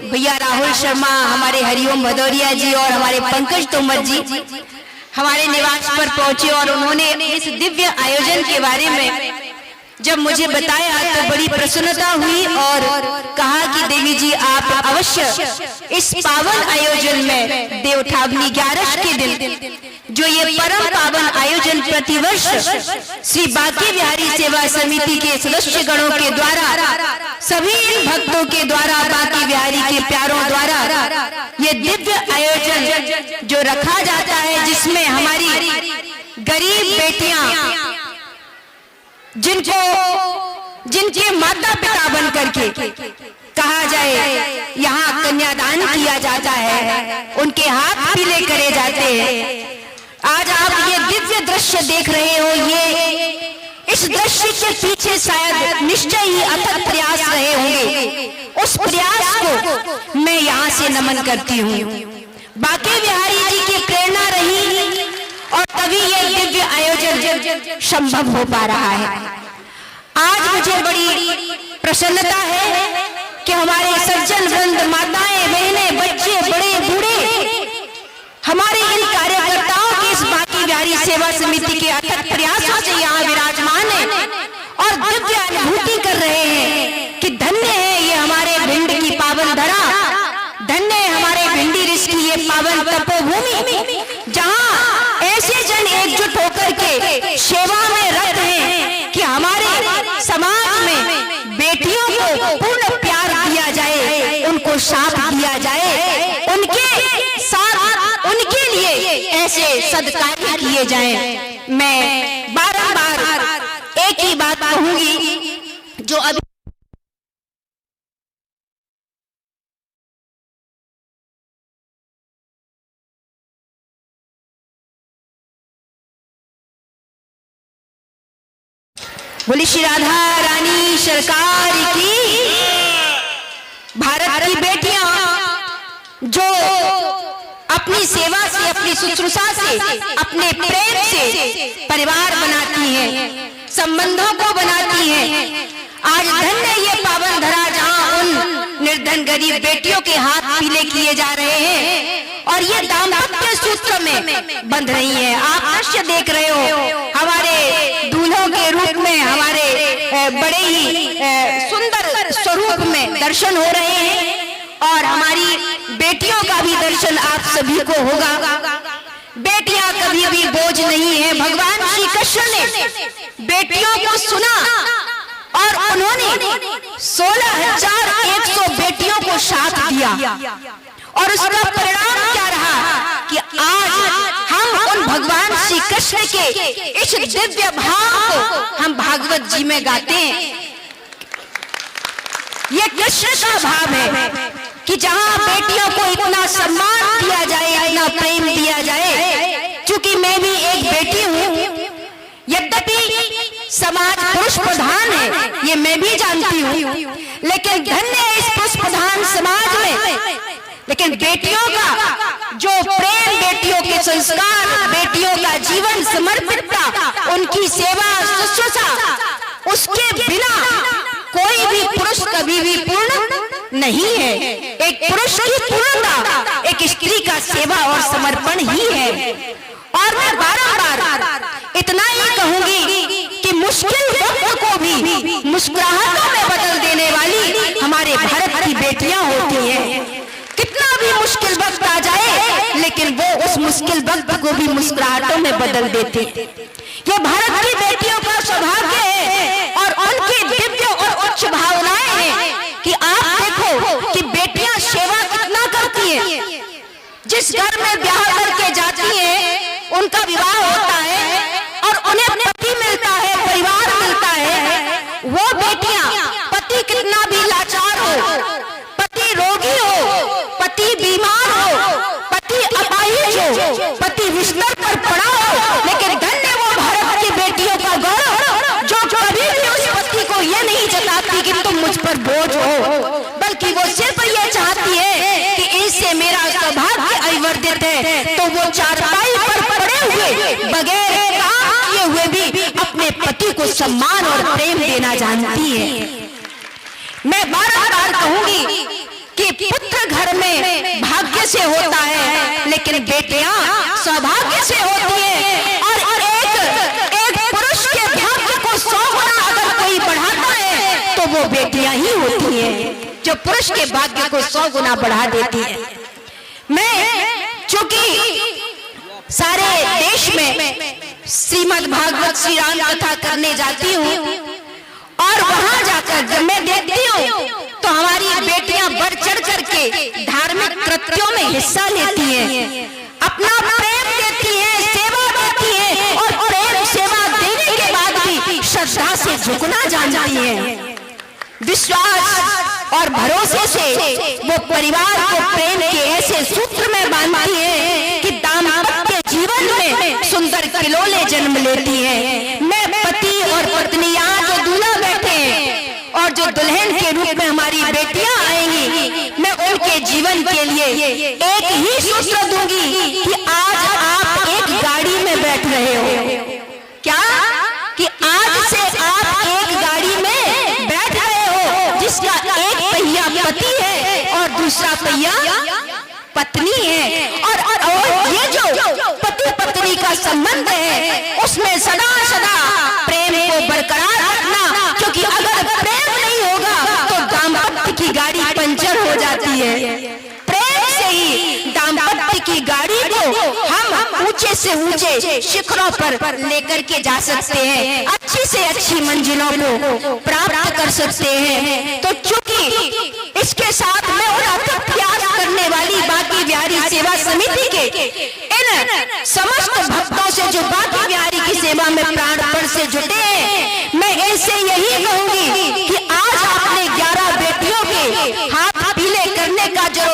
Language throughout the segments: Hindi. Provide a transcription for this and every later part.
भैया राहुल शर्मा, हमारे हरिओम भदौरिया जी और हमारे पंकज तोमर जी हमारे निवास पर पहुंचे और उन्होंने इस दिव्य आयोजन के बारे में जब मुझे बताया तो बड़ी प्रसन्नता हुई और कहा कि देवी जी आप अवश्य इस पावन आयोजन में देवउठावनी 11 के दिन जो ये परम पावन आयोजन प्रतिवर्ष श्री बांके बिहारी सेवा समिति के सदस्य गणों के द्वारा सभी भक्तों के द्वारा बांके बिहारी के प्यारों द्वारा ये दिव्य आयोजन जो रखा जाता है, जिसमें हमारी गरीब बेटियां जिनके माता पिता बन करके कहा जाए यहाँ कन्यादान किया जाता है, उनके हाथ पीले करे जाते हैं। आज आप ये दिव्य दृश्य देख रहे हो, ये इस दृश्य के पीछे शायद निश्चय ही अथक प्रयास रहे होंगे। उस प्रयास को मैं यहाँ से नमन करती हूँ। बांके बिहारी जी की प्रेरणा रही और तभी ये दिव्य आयोजन संभव हो पा रहा है। आज मुझे बड़ी प्रसन्नता है कि हमारे सज्जन वृंद, माताएं, बहनें, बच्चे, बड़े बूढ़े हमारे इन कार्यकर्ताओं की इस बांके बिहारी सेवा समिति के अथक प्रयासों से यहाँ विराजमान है और दिव्य अनुभूति कर रहे हैं कि धन्य है ये हमारे भिंड की पावन धरा, धन्य है हमारे भिंडी ऋषि की ये पावन तपोभूमि, जहाँ ऐसे जन एकजुट होकर के सेवा में रत हैं कि हमारे समाज में बेटियों को पूर्ण प्यार दिया जाए, उनको साथ दिया जाए, उनके साथ उनके लिए ऐसे सदकार्य किए जाएं। मैं बार-बार एक ही बात कहूंगी जो अभी बोली श्री राधा रानी सरकार की। भारत की बेटियां जो अपनी सेवा से, अपनी शुश्रूषा से, अपने प्रेम से परिवार बनाती हैं, संबंधों को बनाती हैं। आज धन्य ये पावन धरा जहां उन निर्धन गरीब बेटियों के हाथ पीले किए जा रहे हैं और ये दाम्पत्य सूत्र में बंध रही हैं। आप दृश्य देख रहे हो, हमारे दूल्हों के रूप में हमारे बड़े ही सुंदर स्वरूप में दर्शन हो रहे हैं और हमारी बेटियों का भी दर्शन आप सभी को होगा। बेटियां कभी भी बोझ नहीं है। भगवान श्री कृष्ण ने बेटियों को सुना और उन्होंने 16,100 बेटियों को साथ दिया और उसका परिणाम क्या रहा कि आज हम उन भगवान श्री कृष्ण के इस दिव्य भाव को हम भागवत जी में गाते हैं। ये कृष्ण का भाव है कि जहां बेटियों को इतना सम्मान दिया जाए, इतना प्रेम दिया जाए। चूंकि मैं भी एक बेटी हूँ, यद्यपि समाज पुरुष प्रधान है ये मैं भी जानती हूँ, लेकिन धन्य है इस पुरुष प्रधान समाज में लेकिन बेटियों का जो प्रेम, बेटियों के संस्कार, बेटियों का जीवन समर्पितता, उनकी सेवा शुश्रूषा, उसके बिना कोई भी पुरुष कभी भी पूर्ण नहीं है। एक पुरुष की पूर्णता एक स्त्री का सेवा और समर्पण ही है। और मैं बार-बार इतना ही कहूंगी कि मुश्किल वक्त को भी मुस्कुराहटों में बदल देने वाली हमारे भारत की बेटियां होती हैं। कितना भी मुश्किल वक्त आ जाए लेकिन वो उस मुश्किल वक्त को भी मुस्कुराहटों में बदल देती। ये भारत की बेटियों का सौभाग्य है और उनकी दिव्य और उच्च भावनाएं हैं कि आप देखो कि बेटियां सेवा कितना करती हैं। जिस घर में ब्याह करके जाती हैं, उनका विवाह होता है और उन्हें पति मिलता है, परिवार मिलता है। वो बेटियां, पति कितना भी लाचार हो, पति रोगी हो, पति बीमार हो, पति अपाहिज हो, पति बिस्तर पर पड़ा हो, लेकिन धन्य वो भारत की बेटियों का गौरव जो कभी भी उस पति को ये नहीं जताती कि तुम मुझ पर बोझ हो, बल्कि वो सिर्फ ये चाहती है कि इससे मेरा सौभाग्य अविवर्जित है। तो वो चारपाई पर पड़े हुए बगैर काम किए हुए भी अपने पति को सम्मान और प्रेम देना जानती है। मैं बार-बार कहूंगी कि पुत्र घर में भाग्य से होता है, लेकिन बेटियां सौभाग्य से होती है। और एक पुरुष के भाग्य को 100 गुना अगर कोई बढ़ाता है तो वो बेटियां ही होती हैं, जो पुरुष के भाग्य को 100 गुना बढ़ा देती है। मैं चूंकि सारे देश में श्रीमद् भागवत श्री राम कथा करने जाती हूँ, और वहां जाकर जब मैं देखती हूँ तो हमारी बेटियां बढ़ चढ़ करके धार्मिक कृत्यों में हिस्सा लेती हैं, अपना प्रेम देती हैं, सेवा देती हैं, और प्रेम सेवा देने के बाद भी श्रद्धा से झुकना जानती हैं। विश्वास और भरोसे से वो परिवार को प्रेम के ऐसे सूत्र में बांधती है कि दाम्पत्य जीवन में सुंदर किलोले जन्म लेती है। मैं पति और पत्नी यहाँ जो दूल्हा बैठे हैं और जो दुल्हन के रूप में हमारी बेटियां आएंगी, मैं उनके जीवन के लिए एक ही सूत्र दूंगी कि आज आप एक गाड़ी में बैठ रहे हो। क्या कि आज से आप एक गाड़ी में बैठ रहे हो जिसका एक पहिया पति है और दूसरा पहिया पत्नी है। और ये जो पति पत्नी का संबंध है उसमें सदा सदा प्रेम को बरकरार रखना, क्योंकि अगर प्रेम नहीं होगा तो दाम्पत्य की गाड़ी पंचर हो जाती है। प्रेम से ही दाम्पत्य की गाड़ी को हम ऊंचे से ऊंचे शिखरों पर लेकर के जा सकते हैं, अच्छी से अच्छी मंजिलों को प्राप्त कर सकते हैं। तो चूंकि इसके साथ में प्रयास करने वाली बाकी बिहारी सेवा समिति के इन समस्त भक्तों से जो बाकी बिहारी की सेवा में प्राणपण से जुटे हैं, मैं इनसे यही कहूंगी कि आज आपने 11 बेटियों के हाथ पीले करने का जो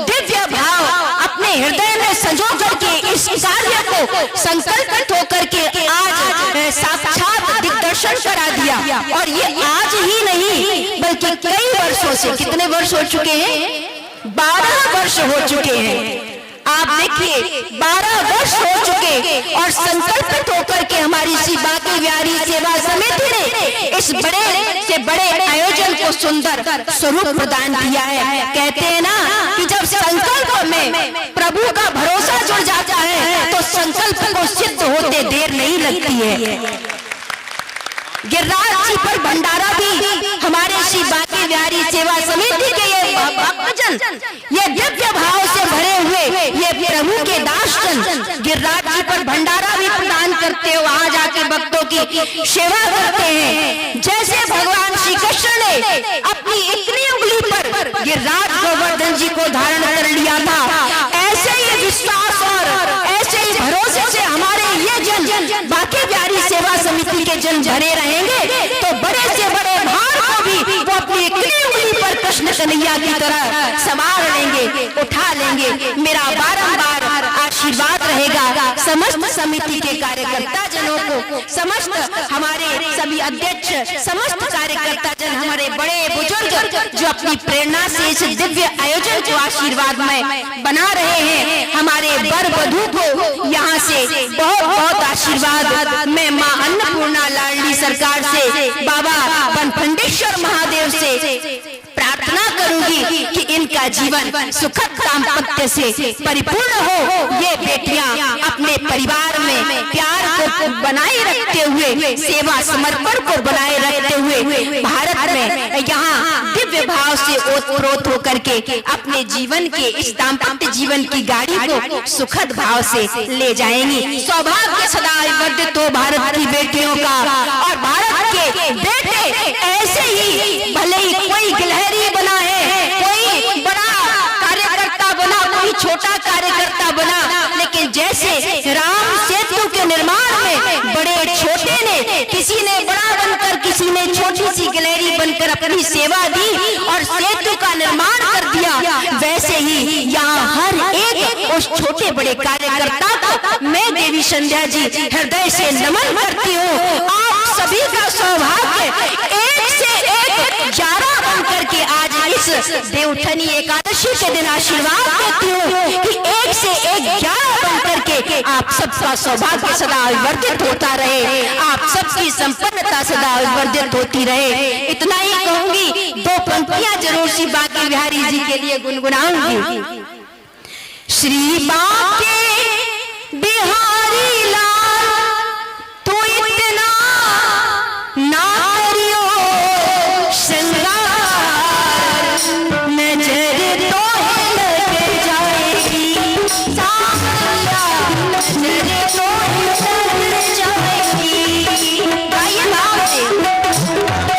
दिव्य भाव अपने हृदय में संजो करके इस कार्य को संकल्पित होकर के आज साक्षात दिग्दर्शन करा दिया। और ये आज ही नहीं बल्कि कई वर्षों से, कितने वर्ष हो चुके हैं? 12 वर्ष हो चुके हैं। आप देखिए 12 वर्ष हो चुके और संकल्पित होकर के हमारी श्री बाकी बिहारी सेवा समिति ने इस बड़े से बड़े आयोजन को सुंदर स्वरूप प्रदान किया है। कहते हैं ना कि जब संकल्प में प्रभु का भरोसा जुड़ जाता है तो संकल्प को सिद्ध होते देर नहीं लगती है। गिरिराज जी पर भंडारा भी हमारे श्री बाकी बिहारी सेवा समिति के ये भक्तजन ये दिव्य भाव से भरे हुए ये प्रभु के दासजन गिरिराज जी पर भंडारा भी प्रदान करते हो, वहां जाके भक्तों की सेवा करते हैं। जैसे भगवान श्री कृष्ण ने अपनी इतनी उंगली पर गिरिराज गोवर्धन जी को धारण कर लिया था, ऐसे ही विश्वास और ऐसे ही भरोसे से हमारे ये जन बाकी बिहारी सेवा समिति के जन भरे रहेंगे तो बड़े से बड़े भार को भी वो अपनी इतनी उंगली पर कृष्ण कन्हैया की तरह संभाल लेंगे, उठा लेंगे। मेरा बारंबार आशीर्वाद रहेगा समस्त समिति के कार्यकर्ता जनों को, समस्त हमारे सभी अध्यक्ष, समस्त कार्यकर्ता जन, हमारे बड़े बुजुर्ग जो अपनी प्रेरणा से इस दिव्य आयोजन को आशीर्वाद में बना रहे हैं, हमारे वर वधू को यहाँ से बहुत बहुत आशीर्वाद। मैं माँ अन्नपूर्णा लाडली सरकार से, बाबा बनखंडेश्वर महादेव से प्रार्थना करूंगी कि इनका जीवन सुखद दाम्पत्य से परिपूर्ण हो। ये बेटियां अपने परिवार में प्यार को बनाए रखते हुए, सेवा समर्पण को बनाए रखते हुए भारत में यहाँ दिव्य भाव से ओतप्रोत होकर के अपने जीवन के इस दाम्पत्य जीवन की गाड़ी को सुखद भाव से ले जाएंगी। सौभाग्य सदा वर्धित हो भारत की बेटियों का, और भारत के बेटे ऐसे ही, भले ही कोई गिलहरी बना है, कोई बड़ा कार्यकर्ता बना, कोई छोटा कार्यकर्ता बना, लेकिन जैसे राम सेतु के निर्माण में बड़े छोटे ने, किसी ने बड़ा बनकर, किसी ने छोटी सी गिलहरी बनकर अपनी सेवा दी और सेतु का निर्माण कर दिया, वैसे ही यहाँ हर एक उस छोटे बड़े कार्यकर्ता को मैं देवी संध्या जी हृदय से नमन करती हूँ। आप सभी का सौभाग्य एक से एक 11 बनकर के आज इस इस देवउठनी एकादशी के दिन आशीर्वाद देती हूँ कि एक से एक 11 बन करके आप सबका सौभाग्य सदा विवर्धित होता रहे, आप सबकी संपन्नता सदा विवर्धित होती रहे। इतना ही कहूंगी, 2 पंक्तियां जरूर सी बांके बिहारी जी के लिए गुनगुनाऊंगी। श्री बांके बिहारी लाल तू इतना ना करियो श्रृंगार, नजर तो लग जाएगी सावरिया, नजर तो लग जाएगी। गाइए भाव से।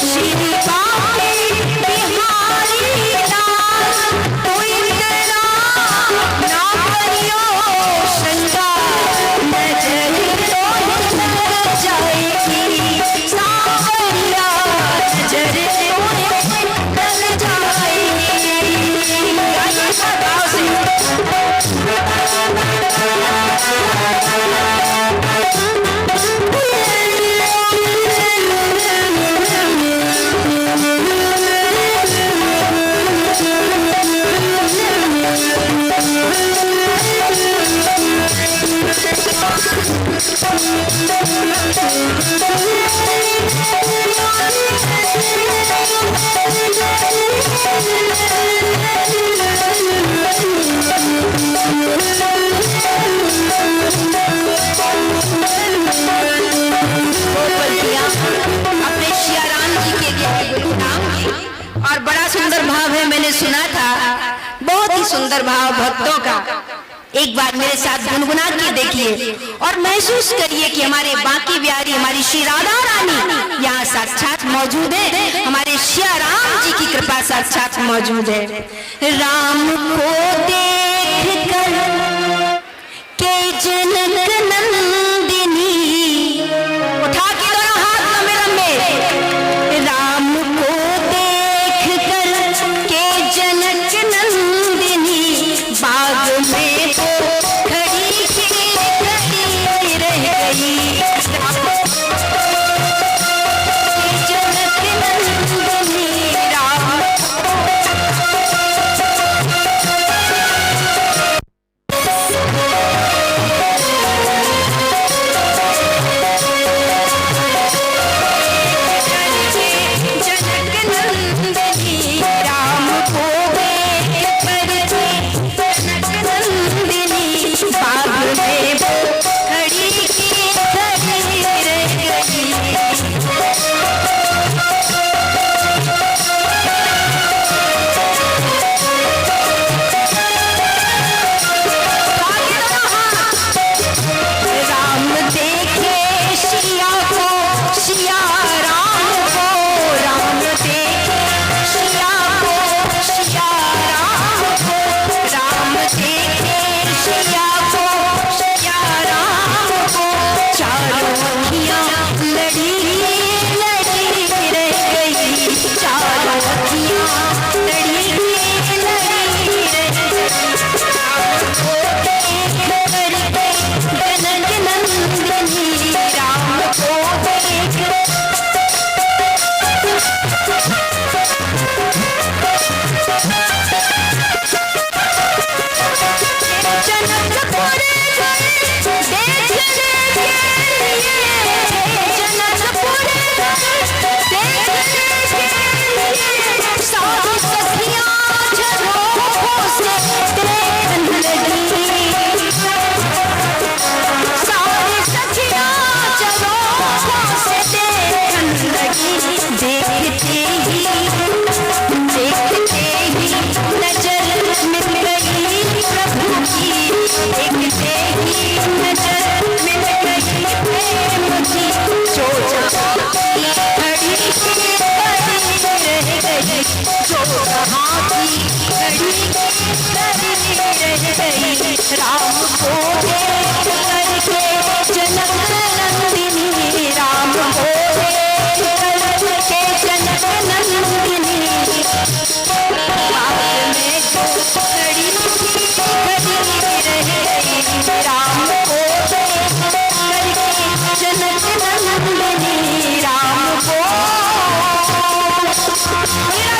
श्री बांके बिहारी लाल तू इतना ना करियो श्रृंगार, नजर तो लग जाएगी सावरिया, नजर तो लग जाएगी। भाव से। अपने सियाराम जी के लिए गुनगुनाऊंगी। और बड़ा सुंदर भाव है, मैंने सुना था, बहुत ही सुंदर भाव भक्तों का। एक बार मेरे साथ गुनगुना के देखिए और महसूस करिए कि हमारे बांके बिहारी, हमारी श्री राधा रानी यहाँ साक्षात मौजूद है, हमारे सियाराम जी की कृपा साक्षात मौजूद है। राम को देख कर के जनक नंदिनी, उठा के दोनों हाथ लंबे लंबे। राम को देख कर के जनक नंदिनी, बाग में वो खड़ी खड़ी रह गई। जनक नंदिनी राम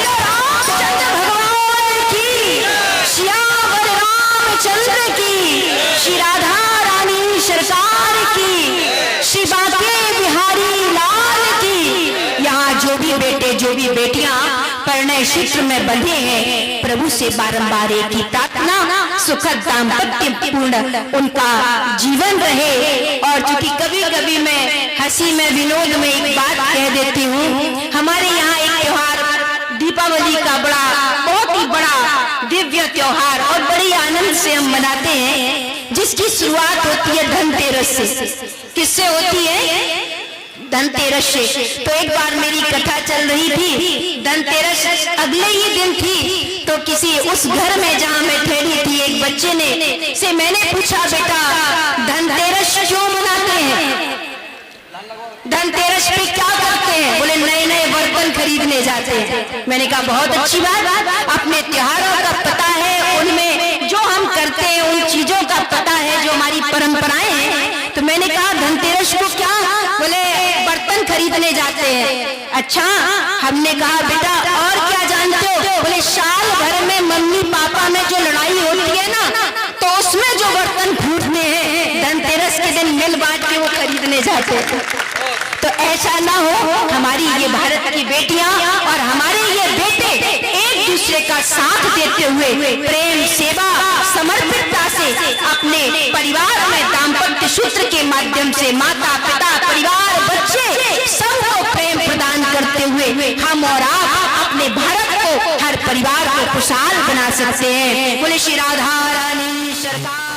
रामचंद्र भगवान भी बेटे जो भी बेटियां परिणय सूत्र में बंधे हैं, प्रभु से बारंबार एक ही प्रार्थना, सुखद दाम्पत्य पूर्ण उनका जीवन रहे। और चूंकि कभी कभी मैं हंसी में विनोद में एक बात कह देती हूँ, हमारे यहाँ एक त्योहार दीपावली का बहुत ही बड़ा दिव्य त्योहार और बड़ी आनंद से हम मनाते हैं, जिसकी शुरुआत होती है धनतेरस से। किससे होती है? धनतेरस से। तो एक बार मेरी कथा चल रही थी, धनतेरस अगले ही दिन थी, तो किसी उस घर में जहाँ मैं ठहरी थी एक बच्चे ने से मैंने पूछा, बेटा धनतेरस क्यों मनाते हैं? धनतेरस पे क्या करते हैं? बोले नए नए बर्तन खरीदने जाते हैं। मैंने कहा बहुत अच्छी बात, अपने त्योहारों का पता है, उनमें जो हम करते हैं उन चीजों का पता है जो हमारी परंपराएं हैं। तो मैंने कहा धनतेरस को क्या? बोले बर्तन खरीदने जाते हैं। अच्छा, हमने कहा बेटा और क्या जानते हो? बोले साल भर में मम्मी पापा में जो लड़ाई होती है ना, तो उसमें जो बर्तन फूटने हैं धनतेरस के दिन मिल बांट के वो खरीदने जाते हैं। तो ऐसा ना हो, हमारी ये भारत की बेटियां और हमारे ये बेटे एक दूसरे का साथ देते हुए प्रेम सेवा समर्पितता से अपने परिवार में दाम्पत्य सूत्र के माध्यम से माता पिता परिवार बच्चे सबको प्रेम प्रदान करते हुए हम और आप अपने भारत को, हर परिवार को खुशहाल बना सकते हैं। बोले श्री राधा रानी सरकार।